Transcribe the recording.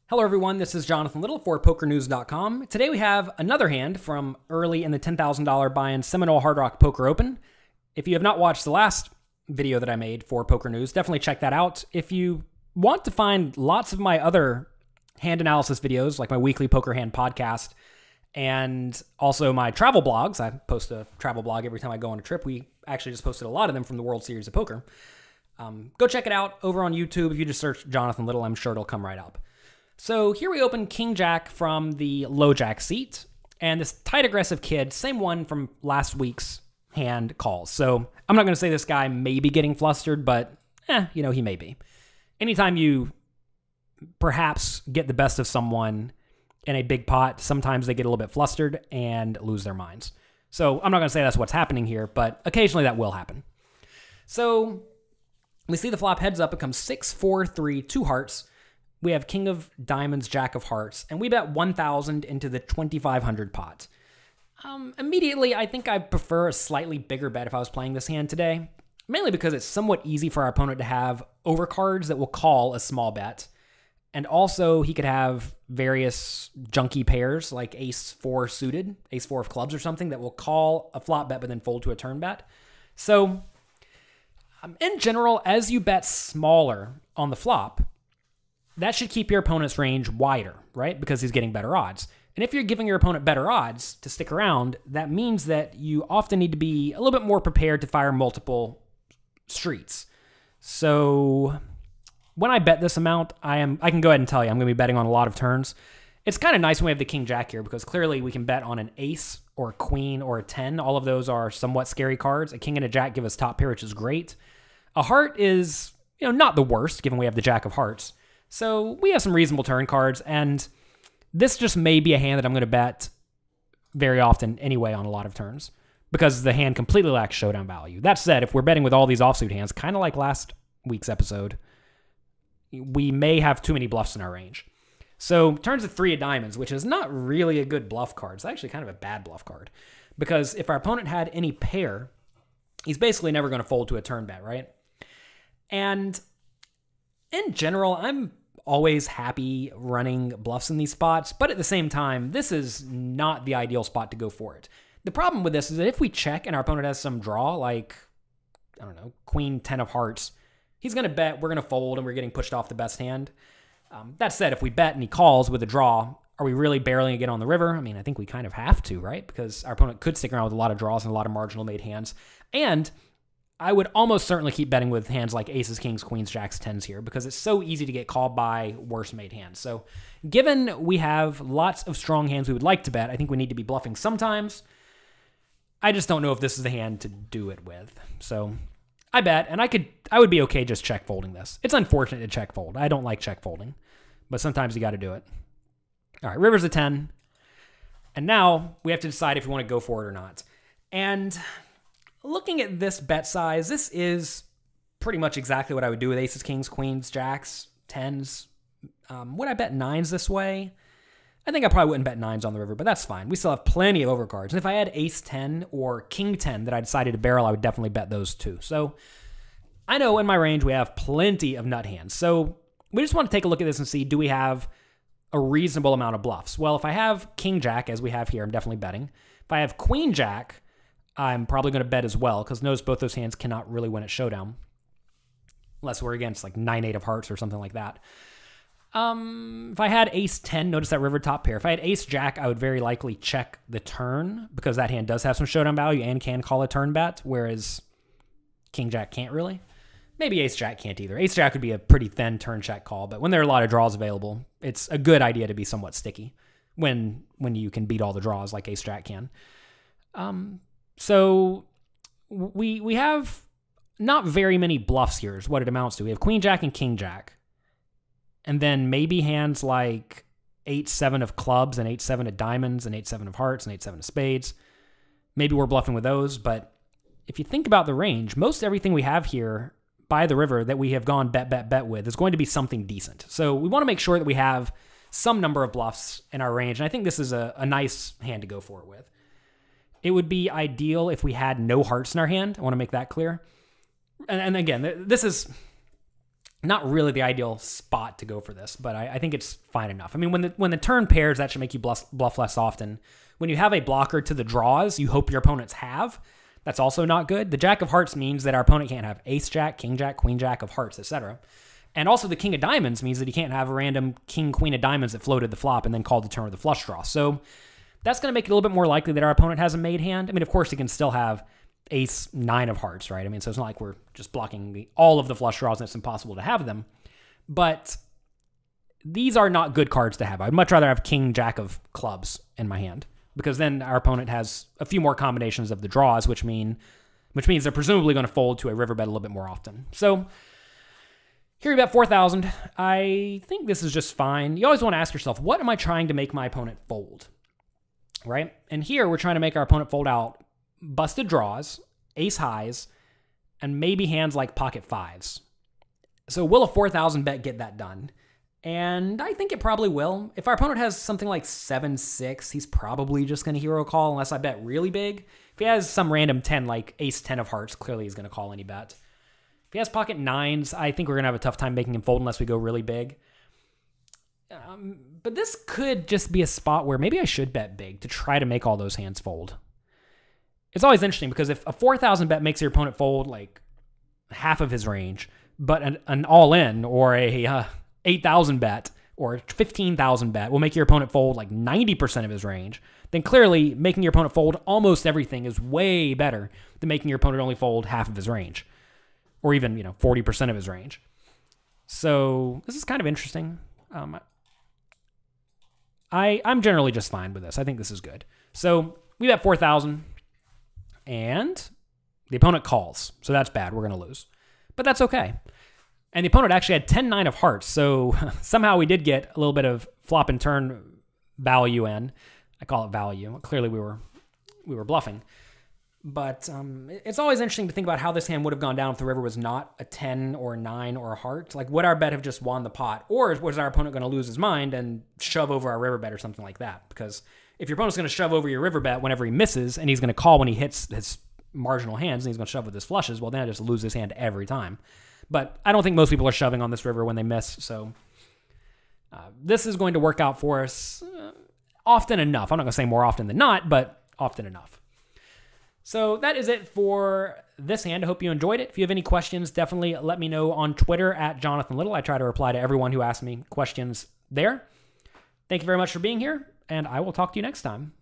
Hello everyone, this is Jonathan Little for PokerNews.com. Today we have another hand from early in the $10,000 buy-in Seminole Hard Rock Poker Open. If you have not watched the last video that I made for Poker News, definitely check that out. If you want to find lots of my other hand analysis videos, like my weekly Poker Hand podcast, and also my travel blogs, I post a travel blog every time I go on a trip. We actually just posted a lot of them from the World Series of Poker. Go check it out over on YouTube. If you just search Jonathan Little, I'm sure it'll come right up. So here we open King Jack from the low Jack seat, and this tight aggressive kid, same one from last week's hand, calls. So I'm not going to say this guy may be getting flustered, but he may be. Anytime you perhaps get the best of someone in a big pot, sometimes they get a little bit flustered and lose their minds. So I'm not going to say that's what's happening here, but occasionally that will happen. So we see the flop heads up. It comes 6, 4, 3, 2 hearts. We have King of Diamonds, Jack of Hearts, and we bet 1,000 into the 2,500 pot. Immediately, I think I prefer a slightly bigger bet if I was playing this hand today, mainly because it's somewhat easy for our opponent to have overcards that will call a small bet, and also he could have various junky pairs like Ace-4 suited, Ace-4 of clubs or something that will call a flop bet but then fold to a turn bet. So, in general, as you bet smaller on the flop, that should keep your opponent's range wider, right? Because he's getting better odds. And if you're giving your opponent better odds to stick around, that means that you often need to be a little bit more prepared to fire multiple streets. So when I bet this amount, I can go ahead and tell you I'm going to be betting on a lot of turns. It's kind of nice when we have the King Jack here because clearly we can bet on an ace or a queen or a 10. All of those are somewhat scary cards. A king and a jack give us top pair, which is great. A heart is, not the worst given we have the Jack of Hearts. So we have some reasonable turn cards, and this just may be a hand that I'm going to bet very often anyway on a lot of turns because the hand completely lacks showdown value. That said, if we're betting with all these offsuit hands, kind of like last week's episode, we may have too many bluffs in our range. So turns a 3 of diamonds, which is not really a good bluff card. It's actually kind of a bad bluff card because if our opponent had any pair, he's basically never going to fold to a turn bet, right? And in general, I'm always happy running bluffs in these spots, but at the same time, this is not the ideal spot to go for it. The problem with this is that if we check and our opponent has some draw, like, I don't know, Queen 10 of hearts, he's going to bet, we're going to fold, and we're getting pushed off the best hand. That said, if we bet and he calls with a draw, are we really barreling again on the river? I mean, I think we kind of have to, right? Because our opponent could stick around with a lot of draws and a lot of marginal made hands. And I would almost certainly keep betting with hands like aces, kings, queens, jacks, tens here because it's so easy to get called by worse made hands. So given we have lots of strong hands we would like to bet, I think we need to be bluffing sometimes. I just don't know if this is the hand to do it with. So I bet, and I would be okay just check folding this. It's unfortunate to check fold. I don't like check folding, but sometimes you got to do it. All right, river's a 10. And now we have to decide if we want to go for it or not. And looking at this bet size, this is pretty much exactly what I would do with aces, kings, queens, jacks, tens. Would I bet nines this way? I think I probably wouldn't bet nines on the river, but that's fine. We still have plenty of overcards. And if I had ace 10 or king 10 that I decided to barrel, I would definitely bet those too. So I know in my range we have plenty of nut hands. So we just want to take a look at this and see, do we have a reasonable amount of bluffs? Well, if I have king jack, as we have here, I'm definitely betting. If I have queen jack, I'm probably going to bet as well, because notice both those hands cannot really win at showdown. Unless we're against like 9-8 of hearts or something like that. If I had ace-10, notice that river top pair. If I had ace-jack, I would very likely check the turn, because that hand does have some showdown value and can call a turn bet, whereas king-jack can't really. Maybe ace-jack can't either. Ace-jack would be a pretty thin turn check call, but when there are a lot of draws available, it's a good idea to be somewhat sticky when you can beat all the draws like ace-jack can. So we have not very many bluffs here is what it amounts to. We have queen jack and king jack. And then maybe hands like 8-7 of clubs and 8-7 of diamonds and 8-7 of hearts and 8-7 of spades. Maybe we're bluffing with those, but if you think about the range, most everything we have here by the river that we have gone bet with is going to be something decent. So we want to make sure that we have some number of bluffs in our range, and I think this is a nice hand to go for it with. It would be ideal if we had no hearts in our hand. I want to make that clear. And again, this is not really the ideal spot to go for this, but I think it's fine enough. I mean, when the turn pairs, that should make you bluff less often. When you have a blocker to the draws you hope your opponents have, that's also not good. The Jack of Hearts means that our opponent can't have Ace Jack, King Jack, Queen Jack of Hearts, etc. And also the King of Diamonds means that he can't have a random King, Queen of Diamonds that floated the flop and then called the turn with a flush draw. So that's going to make it a little bit more likely that our opponent has a made hand. I mean, of course, he can still have Ace, 9 of Hearts, right? I mean, so it's not like we're just blocking all of the flush draws and it's impossible to have them. But these are not good cards to have. I'd much rather have King, Jack of Clubs in my hand, because then our opponent has a few more combinations of the draws, which means they're presumably going to fold to a riverbed a little bit more often. So here you bet 4,000. I think this is just fine. You always want to ask yourself, what am I trying to make my opponent fold? Right? And here we're trying to make our opponent fold out busted draws, ace highs, and maybe hands like pocket fives. So will a 4,000 bet get that done? And I think it probably will. If our opponent has something like 7-6, he's probably just going to hero call unless I bet really big. If he has some random 10 like ace 10 of hearts, clearly he's going to call any bet. If he has pocket 9s, I think we're going to have a tough time making him fold unless we go really big. But this could just be a spot where maybe I should bet big to try to make all those hands fold. It's always interesting because if a 4,000 bet makes your opponent fold like half of his range, but an all-in or a 8,000 bet or 15,000 bet will make your opponent fold like 90% of his range, then clearly making your opponent fold almost everything is way better than making your opponent only fold half of his range or even, 40% of his range. So this is kind of interesting. I'm generally just fine with this. I think this is good. So we bet 4,000 and the opponent calls. So that's bad. We're going to lose. But that's okay. And the opponent actually had 10-9 of hearts, so somehow we did get a little bit of flop and turn value in. I call it value. Clearly we were bluffing. But it's always interesting to think about how this hand would have gone down if the river was not a 10 or a 9 or a heart. Like, would our bet have just won the pot? Or was our opponent going to lose his mind and shove over our river bet or something like that? Because if your opponent's going to shove over your river bet whenever he misses, and he's going to call when he hits his marginal hands, and he's going to shove with his flushes, well, then I just lose his hand every time. But I don't think most people are shoving on this river when they miss, so this is going to work out for us often enough. I'm not going to say more often than not, but often enough. So that is it for this hand. I hope you enjoyed it. If you have any questions, definitely let me know on Twitter at Jonathan Little. I try to reply to everyone who asks me questions there. Thank you very much for being here, and I will talk to you next time.